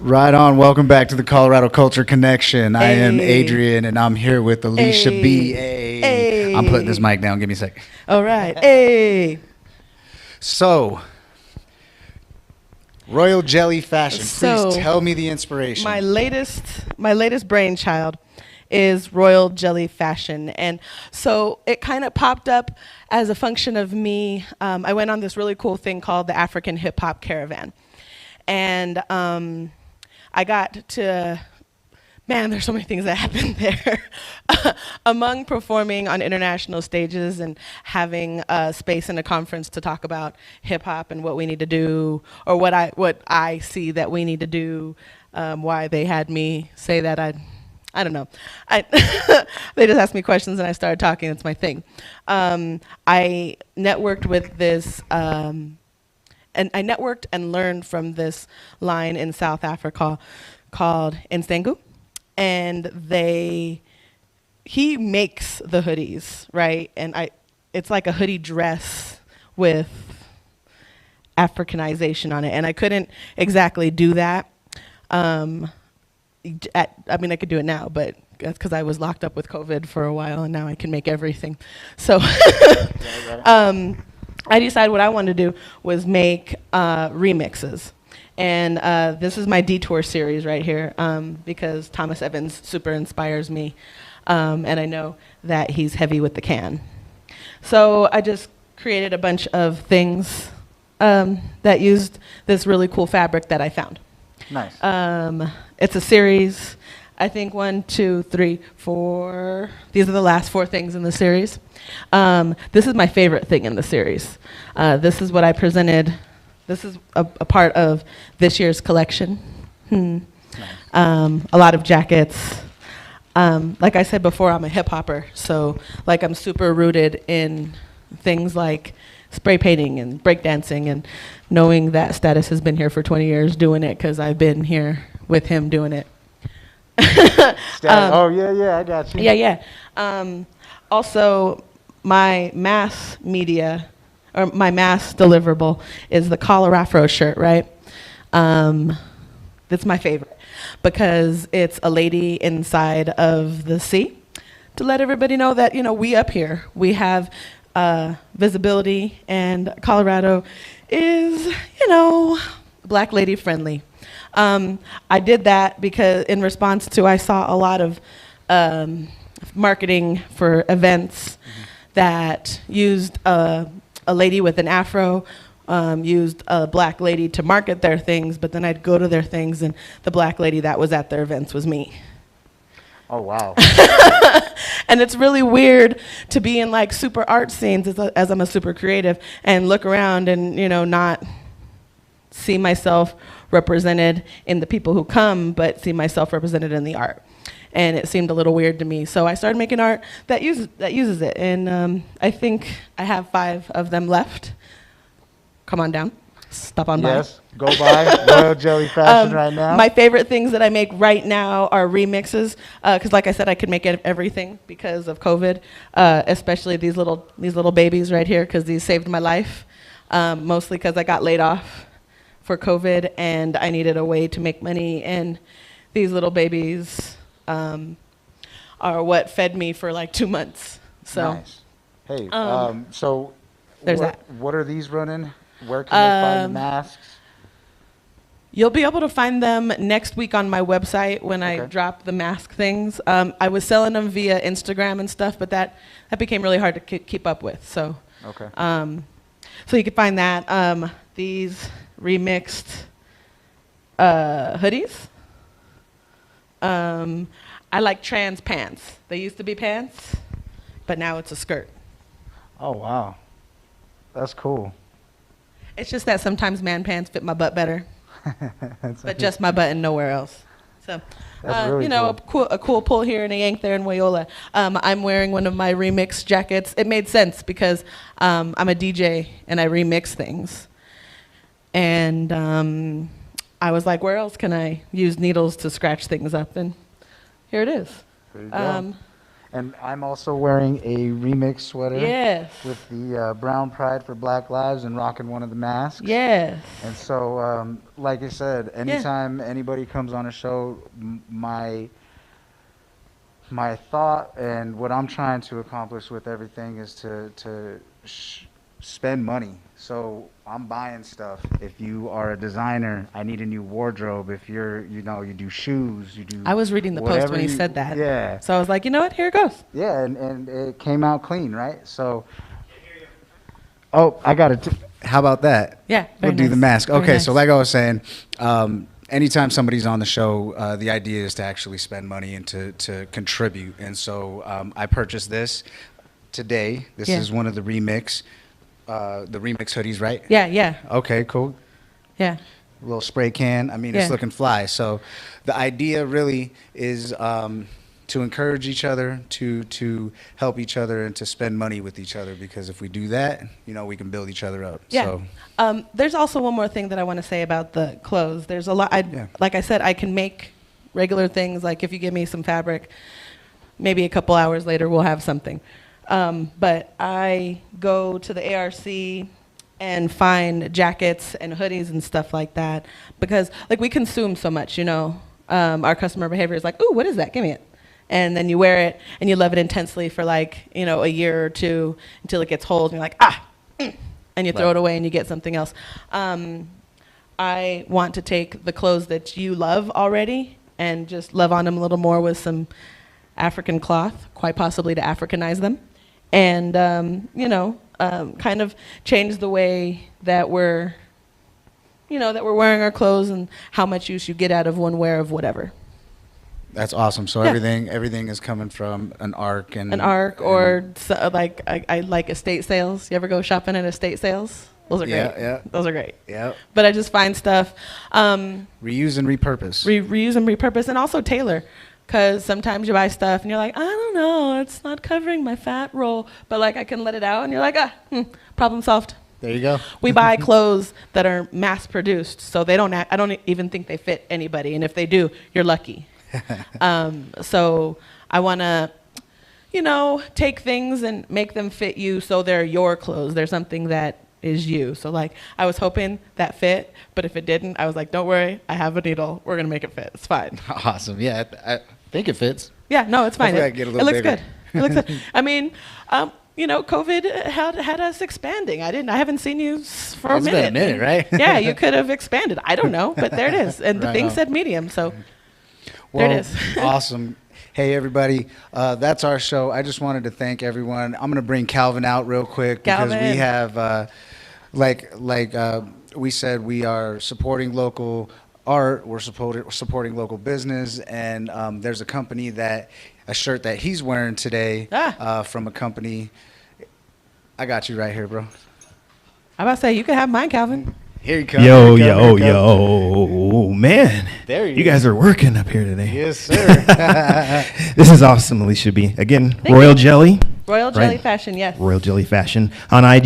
Right on. Welcome back to the Colorado Culture Connection. I am Hey. Adrian, and I'm here with Alisha B. Hey. Hey. I'm putting this mic down. Give me a sec. All right. Hey. So, Royal Jelly Fashion. Please So, tell me the inspiration. My latest brainchild is Royal Jelly Fashion. And so it kind of popped up as a function of me. I went on this really cool thing called the African Hip Hop Caravan. And I got to, man, there's so many things that happened there. Among performing on international stages and having a space in a conference to talk about hip hop and what we need to do, or what I see that we need to do, why they had me say that I don't know. They just asked me questions and I started talking. It's my thing. I networked with this, and I networked and learned from this line in South Africa called Nstengu. And he makes the hoodies, right? And it's like a hoodie dress with Africanization on it. And I couldn't exactly do that. I mean, I could do it now, but that's because I was locked up with COVID for a while, and now I can make everything. So I decided what I wanted to do was make remixes. And this is my Detour series right here, because Thomas Evans super inspires me, and I know that he's heavy with the can. So I just created a bunch of things that used this really cool fabric that I found. Nice. It's a series. I think 1, 2, 3, 4. These are the last 4 things in the series. This is my favorite thing in the series. This is what I presented. This is a part of this year's collection. Nice. A lot of jackets. Like I said before, I'm a hip hopper, so like I'm super rooted in things like spray painting and breakdancing, and knowing that Status has been here for 20 years doing it because I've been here with him doing it. Oh, yeah, I got you. Yeah. Also, my mass media, or my mass deliverable, is the Collar Afro shirt, right? That's my favorite because it's a lady inside of the sea to let everybody know that, we up here, we have visibility, and Colorado is, Black lady friendly. I did that because in response to, I saw a lot of marketing for events that used a lady with an afro, used a black lady to market their things, but then I'd go to their things and the black lady that was at their events was me. Oh, wow. And it's really weird to be in like super art scenes as I'm a super creative and look around and, not see myself represented in the people who come, but see myself represented in the art. And it seemed a little weird to me. So I started making art that uses it. And I think I have 5 of them left. Come on down. Stop on by. Yes, go by Royal Jelly Fashion right now. My favorite things that I make right now are remixes, because like I said, I could make everything because of COVID, especially these little babies right here, because these saved my life, mostly because I got laid off for COVID and I needed a way to make money, and these little babies are what fed me for like 2 months. So, nice. Hey, so there's what are these running? Where can they find the masks? You'll be able to find them next week on my website when I drop the mask things. I was selling them via Instagram and stuff, but that became really hard to keep up with. So, so you can find that. These remixed hoodies. I like trans pants. They used to be pants, but now it's a skirt. Oh, wow. That's cool. It's just that sometimes man pants fit my butt better, but just my butt and nowhere else. So, really a cool pull here and a yank there in Wayola. I'm wearing one of my remix jackets. It made sense because I'm a DJ and I remix things. And I was like, where else can I use needles to scratch things up? And here it is. There you go. And I'm also wearing a remix sweater. Yes. With the Brown Pride for Black Lives and rocking one of the masks. Yes. And so, like I said, anytime anybody comes on a show, my thought and what I'm trying to accomplish with everything is to spend money. So I'm buying stuff. If you are a designer, I need a new wardrobe. If you're, you do shoes, you do. I was reading the post when he said that. Yeah. So I was like, you know what? Here it goes. Yeah, and it came out clean, right? So. Oh, I got it. How about that? Yeah. We'll do the mask. Very Okay, nice. so like I was saying, anytime somebody's on the show, the idea is to actually spend money and to contribute. And so I purchased this today. This is one of the remix hoodies, right? Yeah, yeah. Okay, cool. Yeah. A little spray can. I mean, it's looking fly. So the idea really is to encourage each other, to help each other, and to spend money with each other. Because if we do that, we can build each other up. Yeah. So. There's also one more thing that I want to say about the clothes. There's a lot. Like I said, I can make regular things. Like if you give me some fabric, maybe a couple hours later we'll have something. But I go to the ARC and find jackets and hoodies and stuff like that because like we consume so much, our customer behavior is like, ooh, what is that? Give me it. And then you wear it and you love it intensely for like, a year or two until it gets old and you're like, and you throw it away and you get something else. I want to take the clothes that you love already and just love on them a little more with some African cloth, quite possibly to Africanize them. And, kind of change the way that we're wearing our clothes and how much use you get out of one wear of whatever. That's awesome. So everything is coming from an ARC like I like estate sales. You ever go shopping at estate sales? Those are great. Yeah. Those are great. Yeah. But I just find stuff. Reuse and repurpose. Reuse and repurpose, and also tailor. Because sometimes you buy stuff and you're like, I don't know, it's not covering my fat roll. But like I can let it out and you're like, problem solved. There you go. We buy clothes that are mass produced, so I don't even think they fit anybody. And if they do, you're lucky. So I want to, take things and make them fit you so they're your clothes. They're something that is you. So like I was hoping that fit, but if it didn't, I was like, don't worry, I have a needle. We're gonna make it fit. It's fine. Awesome. Yeah, I think it fits. Yeah, no, it's fine. Hopefully I get a little looks bigger. good. It looks good. I mean, COVID had us expanding. I haven't seen you for It's a been minute. a minute, right? Yeah, you could have expanded. I don't know, but there it is. And the Right thing on. said medium, so Well, there it is. Awesome. Hey, everybody. That's our show. I just wanted to thank everyone. I'm going to bring Calvin out real quick because Calvin. we have, we said, we are supporting local art. We're supporting local business. And there's a shirt that he's wearing today from a company. I got you right here, bro. I'm about to say, you can have mine, Calvin. Here you come. Yo, Here you come, yo, here you come. yo, man. There you You guys are working up here today. Yes, sir. This is awesome, Alisha B. Again, Thank Royal you. Jelly. Royal Jelly Right. Fashion, yes. Royal Jelly Fashion. On IG,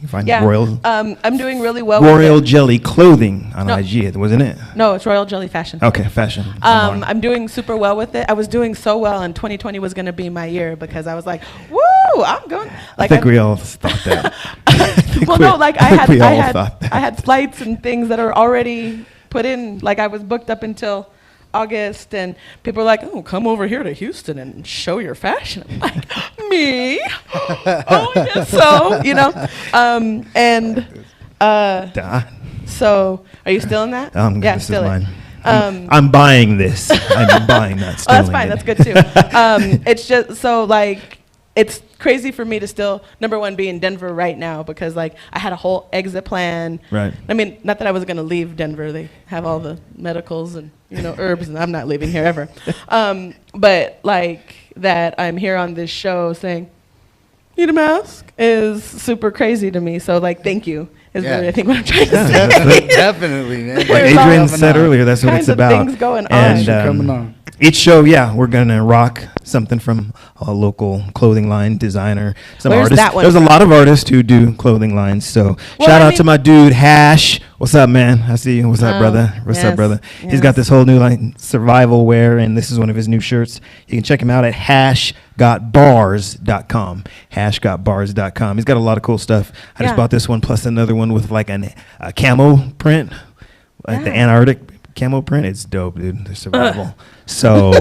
you find Yeah. Royal I'm doing really well Royal with it. Jelly Clothing on No. IG, wasn't it? No, it's Royal Jelly Fashion. Okay, fashion. I'm doing super well with it. I was doing so well, and 2020 was going to be my year because I was like, "Woo, I'm going." I think we all thought that. Well, no, like I we all had thought that. I had flights and things that are already put in. Like I was booked up until August, and people were like, "Oh, come over here to Houston and show your fashion." I'm like, "Me? Oh, I guess so." So are you still in that? Yeah, this still is in. mine. I'm buying this. I'm buying that. Oh, that's stealing fine. it. That's good too. It's just so like it's crazy for me to still number one be in Denver right now because like I had a whole exit plan. Right. I mean, not that I was gonna leave Denver. They have all the medicals and herbs, and I'm not leaving here ever. But like that, I'm here on this show saying, "Need a mask?" is super crazy to me. So like, thank you. Is Yeah. really, I think what I'm trying to say. Definitely, man. Like There's Adrian all said earlier, that's what kinds it's of about. things going on. And Coming on. each show, we're gonna rock something from a local clothing line designer. Some Where's artists. that one There's a from? lot of artists who do clothing lines. So Well, shout I out mean- to my dude Hash. What's up, man? I see you. What's up, Oh, brother? What's yes, up, brother? He's yes. got this whole new line, survival wear, and this is one of his new shirts. You can check him out at hashgotbars.com. Hashgotbars.com. He's got a lot of cool stuff. I just Yeah. bought this one plus another one with like a camo print, like the Yeah. Antarctic camo print. It's dope, dude. The survival. So,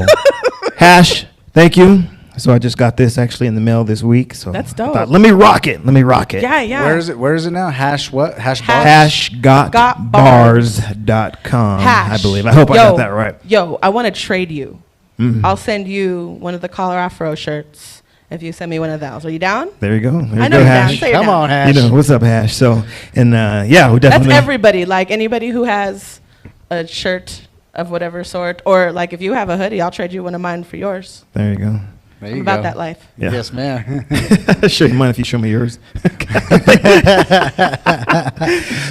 Hash, thank you. So I just got this actually in the mail this week. So That's I dope. thought, let me rock it. Let me rock it. Yeah, yeah. Where is it? Where is it now? Hash what? Hash bars? Hashgotbars.com, I believe. I hope I got that right. Yo, I want to trade you. Mhm. I'll send you one of the collar afro shirts if you send me one of those. Are you down? There you go. There I you know go, you're down. Hash. Say you're Come down. on, Hash. You know, what's up, Hash? So, and we That's definitely. everybody. Like anybody who has a shirt of whatever sort, or like if you have a hoodie, I'll trade you one of mine for yours. There you go. There I'm you about go. that life. Yeah. Yes, ma'am. Sure, you mind if you show me yours?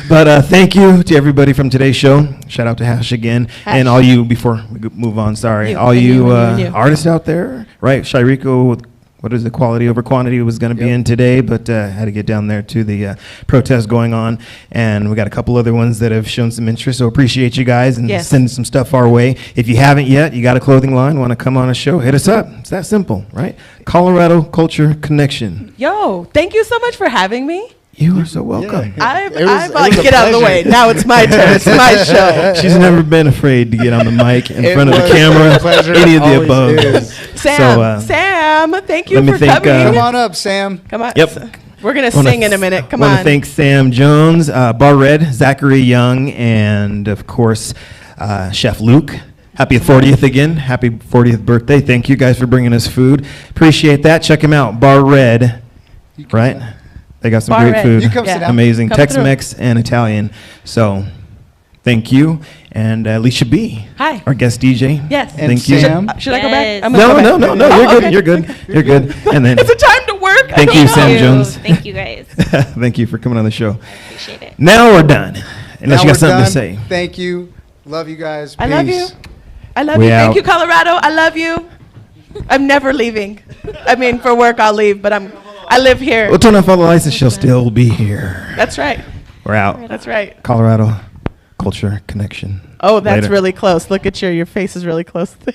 But thank you to everybody from today's show. Shout out to Hash again. Hash. And all you, before we move on, sorry, You, all and you, you, and you. artists out there, right? Shiriko with what is the quality over quantity was going to be in today, but had to get down there to the protest going on. And we got a couple other ones that have shown some interest. So appreciate you guys and Yes. sending some stuff our way. If you haven't yet, you got a clothing line, want to come on a show, hit us up. It's that simple, right? Colorado Culture Connection. Yo, thank you so much for having me. You are so welcome. I've It was like a get out of the way. pleasure. Now it's my turn. It's my show. She's never been afraid to get on the mic in It front of the was camera, a pleasure. any of the Always above. is. Sam, Sam, thank you let me for thank, coming. Come on up, Sam. Come on. Yep. We're gonna Wanna sing in a minute. Come want on. to thank Sam Jones, Bar Red, Zachary Young, and of course, Chef Luke. Happy 40th again. Happy 40th birthday. Thank you guys for bringing us food. Appreciate that. Check him out. Bar Red, right? They got some Bar great Red. food. You come sit down. Amazing. Come Tex-Mex and Italian. So, thank you. And Alisha B, Hi. our guest DJ. Yes. And Thank you. Sam. Should I go back? Yes. I'm gonna No, go no, back. no, no. Oh, You're good. okay. You're good. You're good. And then It's a time to work. Thank you, Sam Jones. Thank you, guys. thank you for coming on the show. Appreciate it. Now we're done. Unless Now you got we're something done. to say. Thank you. Love you guys. I love Peace. you. I love We you. Thank out. you, Colorado. I love you. I'm never leaving. I mean, for work I'll leave, but I live here. We'll turn off all the lights and she'll still be here. That's right. We're out. That's right. Colorado Culture Connection. Oh, that's Later. really close. Look at your face is really close there.